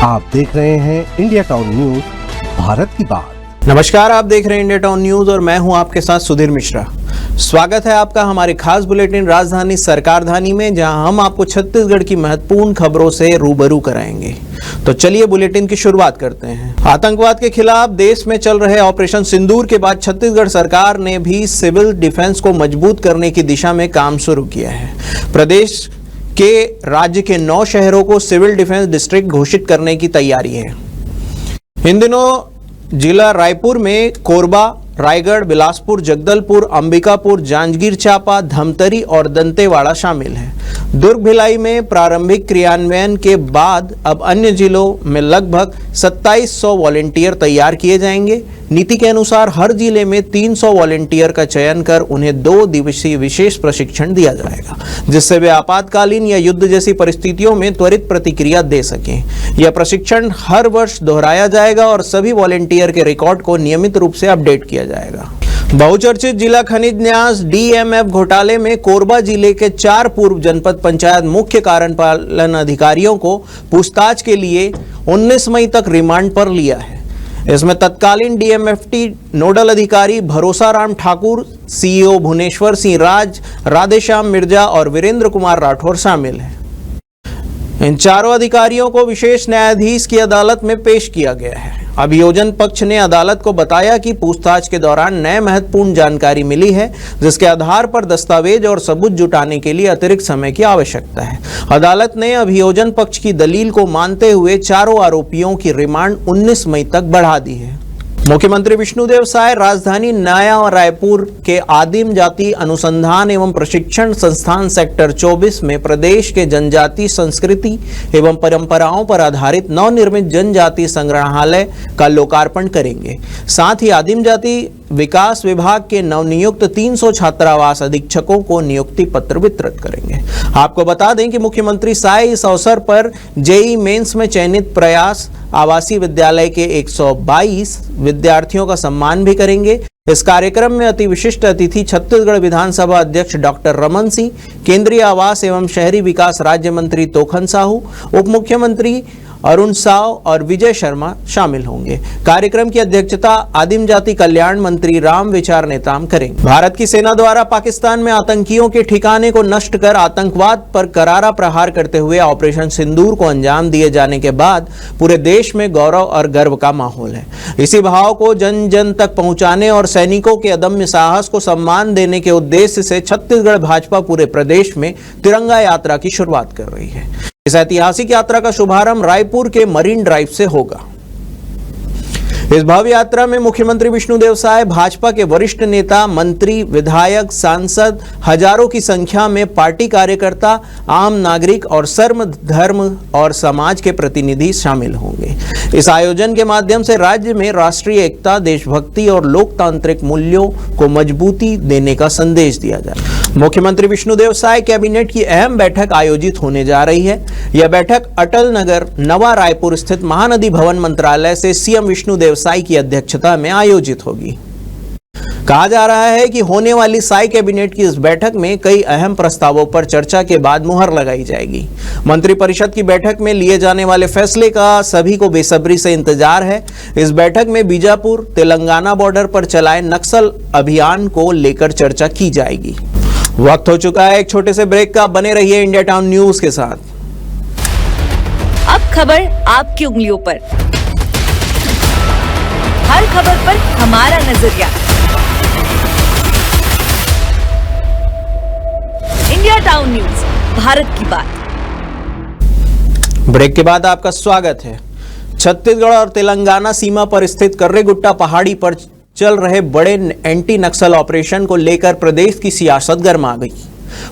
आप देख रहे हैं इंडिया टाउन न्यूज, भारत की बात। नमस्कार, आप देख रहे हैं इंडिया टाउन न्यूज और मैं हूं आपके साथ सुधीर मिश्रा। स्वागत है आपका हमारे खास बुलेटिन राजधानी सरकारधानी में, जहां हम आपको छत्तीसगढ़ की महत्वपूर्ण खबरों से रूबरू कराएंगे। तो चलिए बुलेटिन की शुरुआत करते हैं। आतंकवाद के खिलाफ देश में चल रहे ऑपरेशन सिंदूर के बाद छत्तीसगढ़ सरकार ने भी सिविल डिफेंस को मजबूत करने की दिशा में काम शुरू किया है। प्रदेश के राज्य के 9 शहरों को सिविल डिफेंस डिस्ट्रिक्ट घोषित करने की तैयारी है। इन दिनों जिला रायपुर में कोरबा, रायगढ़, बिलासपुर, जगदलपुर, अंबिकापुर, जांजगीर चांपा, धमतरी और दंतेवाड़ा शामिल हैं। दुर्ग, भिलाई में प्रारंभिक क्रियान्वयन के बाद अब अन्य जिलों में लगभग 2700 वॉलेंटियर तैयार किए जाएंगे। नीति के अनुसार हर जिले में 300 वॉलेंटियर का चयन कर उन्हें 2 दिवसीय विशेष प्रशिक्षण दिया जाएगा, जिससे वे आपातकालीन या युद्ध जैसी परिस्थितियों में त्वरित प्रतिक्रिया दे सकें। यह प्रशिक्षण हर वर्ष दोहराया जाएगा और सभी वॉलेंटियर के रिकॉर्ड को नियमित रूप से अपडेट किया जाएगा। बहुचर्चित जिला खनिज न्यास DMF घोटाले में कोरबा जिले के 4 पूर्व जनपद पंचायत मुख्य कार्यपालन अधिकारियों को पूछताछ के लिए 19 मई तक रिमांड पर लिया है। इसमें तत्कालीन DMFT नोडल अधिकारी भरोसाराम ठाकुर, CEO भुवनेश्वर सिंह राज, राधेश्याम मिर्जा और वीरेंद्र कुमार राठौर शामिल हैं। इन चारों अधिकारियों को विशेष न्यायाधीश की अदालत में पेश किया गया है। अभियोजन पक्ष ने अदालत को बताया कि पूछताछ के दौरान नए महत्वपूर्ण जानकारी मिली है, जिसके आधार पर दस्तावेज और सबूत जुटाने के लिए अतिरिक्त समय की आवश्यकता है। अदालत ने अभियोजन पक्ष की दलील को मानते हुए चारों आरोपियों की रिमांड 19 मई तक बढ़ा दी है। मुख्यमंत्री विष्णुदेव साय राजधानी नया और रायपुर के आदिम जाति अनुसंधान एवं प्रशिक्षण संस्थान सेक्टर 24 में प्रदेश के जनजाति संस्कृति एवं परंपराओं पर आधारित नवनिर्मित जनजाति संग्रहालय का लोकार्पण करेंगे। साथ ही आदिम जाति विकास विभाग के नवनियुक्त 300 छात्रावास अधीक्षकों को नियुक्ति पत्र वितरित करेंगे। आपको बता दें कि मुख्यमंत्री साय इस अवसर पर JEE मेंस में चयनित प्रयास आवासीय विद्यालय के 122 विद्यार्थियों का सम्मान भी करेंगे। इस कार्यक्रम में अति विशिष्ट अतिथि छत्तीसगढ़ विधानसभा अध्यक्ष डॉक्टर रमन सिंह, केंद्रीय आवास एवं शहरी विकास राज्य मंत्री तोखन साहू, उप मुख्यमंत्री अरुण साव और विजय शर्मा शामिल होंगे। कार्यक्रम की अध्यक्षता आदिम जाति कल्याण मंत्री राम विचार नेताम करेंगे। भारत की सेना द्वारा पाकिस्तान में आतंकियों के ठिकाने को नष्ट कर आतंकवाद पर करारा प्रहार करते हुए ऑपरेशन सिंदूर को अंजाम दिए जाने के बाद पूरे देश में गौरव और गर्व का माहौल है। इसी भाव को जन जन तक पहुंचाने और सैनिकों के अदम्य साहस को सम्मान देने के उद्देश्य से छत्तीसगढ़ भाजपा पूरे प्रदेश में तिरंगा यात्रा की शुरुआत कर रही है। इस ऐतिहासिक यात्रा का शुभारंभ रायपुर के मरीन ड्राइव से होगा। इस भव्य यात्रा में मुख्यमंत्री विष्णुदेव साय, भाजपा के वरिष्ठ नेता, मंत्री, विधायक, सांसद, हजारों की संख्या में पार्टी कार्यकर्ता, आम नागरिक और सर्व धर्म और समाज के प्रतिनिधि शामिल होंगे। इस आयोजन के माध्यम से राज्य में राष्ट्रीय एकता, देशभक्ति और लोकतांत्रिक मूल्यों को मजबूती देने का संदेश दिया जाए। मुख्यमंत्री विष्णुदेव साय कैबिनेट की अहम बैठक आयोजित होने जा रही है। यह बैठक अटल नगर, नवा रायपुर स्थित महानदी भवन मंत्रालय से CM विष्णुदेव साय की अध्यक्षता में आयोजित होगी। कहा जा रहा है कि होने वाली साय कैबिनेट की इस बैठक में कई अहम प्रस्तावों पर चर्चा के बाद मुहर लगाई जाएगी। मंत्रिपरिषद की बैठक में लिए जाने वाले फैसले का सभी को बेसब्री से इंतजार है। इस बैठक में बीजापुर, तेलंगाना बॉर्डर पर चलाए नक्सल अभियान को लेकर चर्चा की जाएगी। वक्त हो चुका है एक छोटे से ब्रेक का। बने रहिए इंडिया टाउन न्यूज के साथ। अब खबर आपकी उंगलियों पर, हर खबर पर हमारा नजरिया। इंडिया टाउन न्यूज, भारत की बात। ब्रेक के बाद आपका स्वागत है। छत्तीसगढ़ और तेलंगाना सीमा पर स्थित कर्रेगुट्टा पहाड़ी पर चल रहे बड़े एंटी नक्सल ऑपरेशन को लेकर प्रदेश की सियासत गर्मा गई।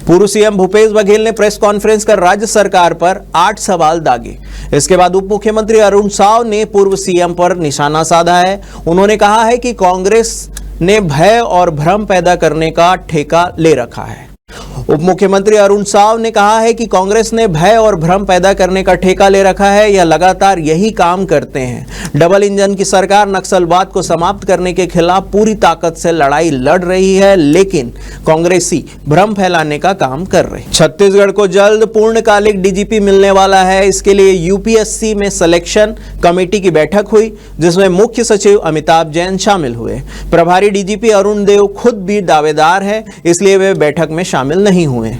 पूर्व CM भूपेश बघेल ने प्रेस कॉन्फ्रेंस कर राज्य सरकार पर 8 सवाल दागे। इसके बाद उप मुख्यमंत्री अरुण साव ने पूर्व CM पर निशाना साधा है। उन्होंने कहा है कि कांग्रेस ने भय और भ्रम पैदा करने का ठेका ले रखा है। उप मुख्यमंत्री अरुण साव ने कहा है कि कांग्रेस ने भय और भ्रम पैदा करने का ठेका ले रखा है। यह लगातार यही काम करते हैं। डबल इंजन की सरकार नक्सलवाद को समाप्त करने के खिलाफ पूरी ताकत से लड़ाई लड़ रही है, लेकिन कांग्रेसी भ्रम फैलाने का काम कर रहे हैं। छत्तीसगढ़ को जल्द पूर्णकालिक डीजीपी मिलने वाला है। इसके लिए यूपीएससी में सिलेक्शन कमेटी की बैठक हुई, जिसमें मुख्य सचिव अमिताभ जैन शामिल हुए। प्रभारी डीजीपी अरुण देव खुद भी दावेदार है, इसलिए वे बैठक में शामिल नहीं हुए।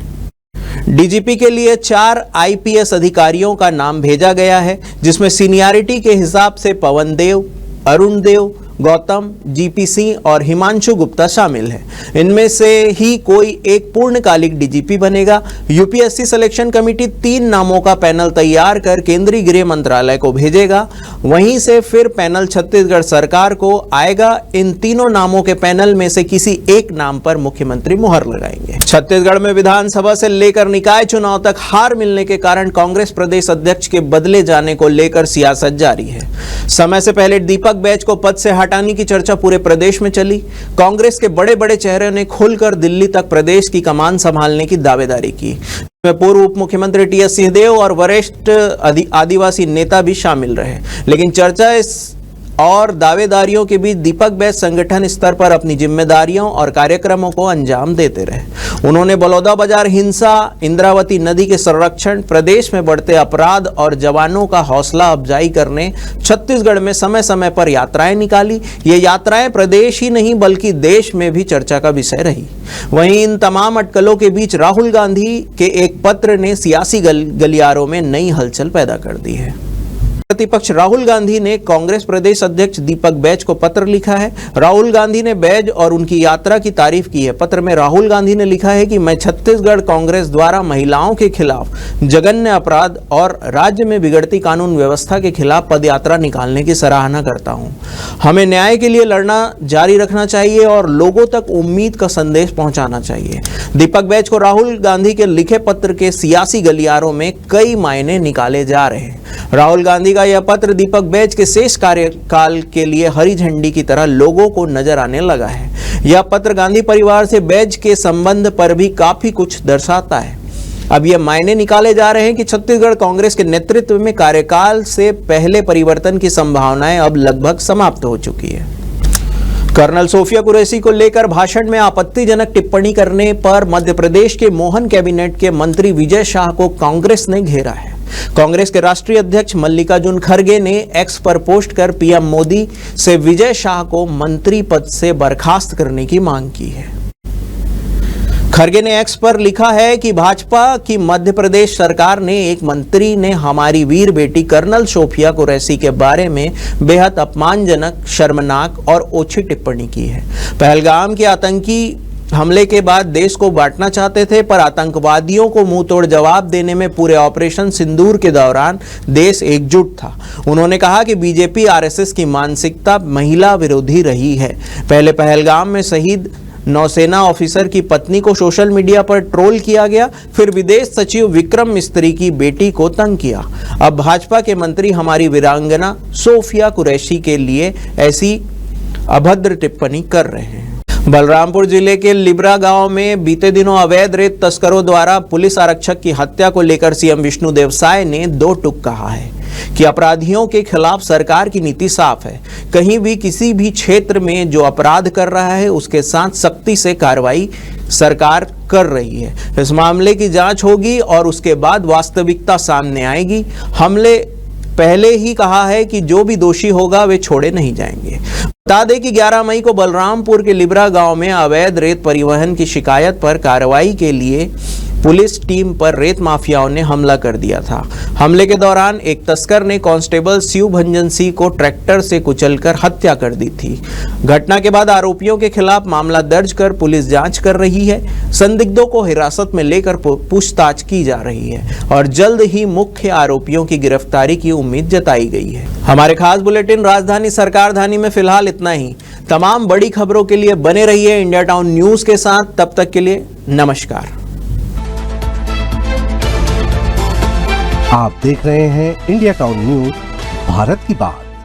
डीजीपी के लिए 4 आईपीएस अधिकारियों का नाम भेजा गया है, जिसमें सीनियरिटी के हिसाब से पवन देव, अरुण देव, गौतम, जीपी सिंह और हिमांशु गुप्ता शामिल है। इनमें से ही कोई एक पूर्णकालिक डीजीपी बनेगा। यूपीएससी सिलेक्शन कमेटी 3 नामों का पैनल तैयार कर केंद्रीय गृह मंत्रालय को भेजेगा। वहीं से फिर पैनल छत्तीसगढ़ सरकार को आएगा। इन तीनों नामों के पैनल में से किसी एक नाम पर मुख्यमंत्री मुहर लगाएंगे। छत्तीसगढ़ में विधानसभा से लेकर निकाय चुनाव तक हार मिलने के कारण कांग्रेस प्रदेश अध्यक्ष के बदले जाने को लेकर सियासत जारी है। समय से पहले दीपक बैज को पद से हटाने की चर्चा पूरे प्रदेश में चली। कांग्रेस के बड़े बड़े चेहरे ने खुलकर दिल्ली तक प्रदेश की कमान संभालने की दावेदारी की। पूर्व उप मुख्यमंत्री टीएस सिंहदेव और वरिष्ठ आदिवासी नेता भी शामिल रहे, लेकिन चर्चा इस और दावेदारियों के बीच दीपक बैज संगठन स्तर पर अपनी जिम्मेदारियों और कार्यक्रमों को अंजाम देते रहे। उन्होंने बलौदाबाजार हिंसा, इंद्रावती नदी के संरक्षण, प्रदेश में बढ़ते अपराध और जवानों का हौसला अफजाई करने छत्तीसगढ़ में समय समय पर यात्राएं निकाली। ये यात्राएं प्रदेश ही नहीं बल्कि देश में भी चर्चा का विषय रही। वहीं इन तमाम अटकलों के बीच राहुल गांधी के एक पत्र ने सियासी गलियारों में नई हलचल पैदा कर दी है। प्रतिपक्ष राहुल गांधी ने कांग्रेस प्रदेश अध्यक्ष दीपक बैज को पत्र लिखा है। राहुल गांधी ने बैज और उनकी यात्रा की तारीफ की है। पत्र में राहुल गांधी ने लिखा है कि मैं छत्तीसगढ़ कांग्रेस द्वारा महिलाओं के खिलाफ जघन्य अपराध और राज्य में बिगड़ती कानून व्यवस्था के खिलाफ पदयात्रा निकालने की सराहना करता हूं। हमें न्याय के लिए लड़ना जारी रखना चाहिए और लोगों तक उम्मीद का संदेश पहुंचाना चाहिए। दीपक बैज को राहुल गांधी के लिखे पत्र के सियासी गलियारों में कई मायने निकाले जा रहे हैं। राहुल गांधी का यह पत्र दीपक बैज के शेष कार्यकाल के लिए हरी झंडी की तरह लोगों को नजर आने लगा है। यह पत्र गांधी परिवार से बैज के संबंध पर भी काफी कुछ दर्शाता है। अब यह मायने निकाले जा रहे हैं कि छत्तीसगढ़ कांग्रेस के नेतृत्व में कार्यकाल से पहले परिवर्तन की संभावनाएं अब लगभग समाप्त हो चुकी है। कर्नल सोफिया कुरैशी को लेकर भाषण में आपत्तिजनक टिप्पणी करने पर मध्य प्रदेश के मोहन कैबिनेट के मंत्री विजय शाह को कांग्रेस ने घेरा है। कांग्रेस के राष्ट्रीय अध्यक्ष मल्लिकार्जुन खड़गे ने एक्स पर पोस्ट कर पीएम मोदी से विजय शाह को मंत्री पद से बर्खास्त करने की मांग की है। खड़गे ने एक्स पर लिखा है कि भाजपा की मध्य प्रदेश सरकार ने एक मंत्री ने हमारी वीर बेटी कर्नल सोफिया कुरैशी के बारे में बेहद अपमानजनक, शर्मनाक और ओछी टिप्पणी की है। पहलगाम के आतंकी हमले के बाद देश को बांटना चाहते थे, पर आतंकवादियों को मुंह तोड़ जवाब देने में पूरे ऑपरेशन सिंदूर के दौरान देश एकजुट था। उन्होंने कहा कि बीजेपी आरएसएस की मानसिकता महिला विरोधी रही है। पहले पहलगाम में शहीद नौसेना ऑफिसर की पत्नी को सोशल मीडिया पर ट्रोल किया गया, फिर विदेश सचिव विक्रम मिस्त्री की बेटी को तंग किया। अब भाजपा के मंत्री हमारी वीरांगना सोफिया कुरैशी के लिए ऐसी अभद्र टिप्पणी कर रहे हैं। बलरामपुर जिले के लिब्रा गांव में बीते दिनों अवैध रेत तस्करों द्वारा पुलिस आरक्षक की हत्या को लेकर सीएम विष्णुदेव साय ने 2 टूक कहा है कि अपराधियों के खिलाफ सरकार की नीति साफ है। कहीं भी किसी भी क्षेत्र में जो अपराध कर रहा है उसके साथ सख्ती से कार्रवाई सरकार कर रही है। इस मामले की जांच होगी और उसके बाद वास्तविकता सामने आएगी। हमने पहले ही कहा है कि जो भी दोषी होगा वे छोड़े नहीं जाएंगे। बता दें कि 11 मई को बलरामपुर के लिब्रा गांव में अवैध रेत परिवहन की शिकायत पर कार्रवाई के लिए पुलिस टीम पर रेत माफियाओं ने हमला कर दिया था। हमले के दौरान एक तस्कर ने कांस्टेबल शिव भंजन सिंह को ट्रैक्टर से कुचलकर हत्या कर दी थी। घटना के बाद आरोपियों के खिलाफ मामला दर्ज कर पुलिस जांच कर रही है। संदिग्धों को हिरासत में लेकर पूछताछ की जा रही है और जल्द ही मुख्य आरोपियों की गिरफ्तारी की उम्मीद जताई गई है। हमारे खास बुलेटिन राजधानी सरकारधानी में फिलहाल इतना ही। तमाम बड़ी खबरों के लिए बने रहिए इंडिया टाउन न्यूज के साथ। तब तक के लिए नमस्कार। आप देख रहे हैं इंडिया टाउन न्यूज, भारत की बात।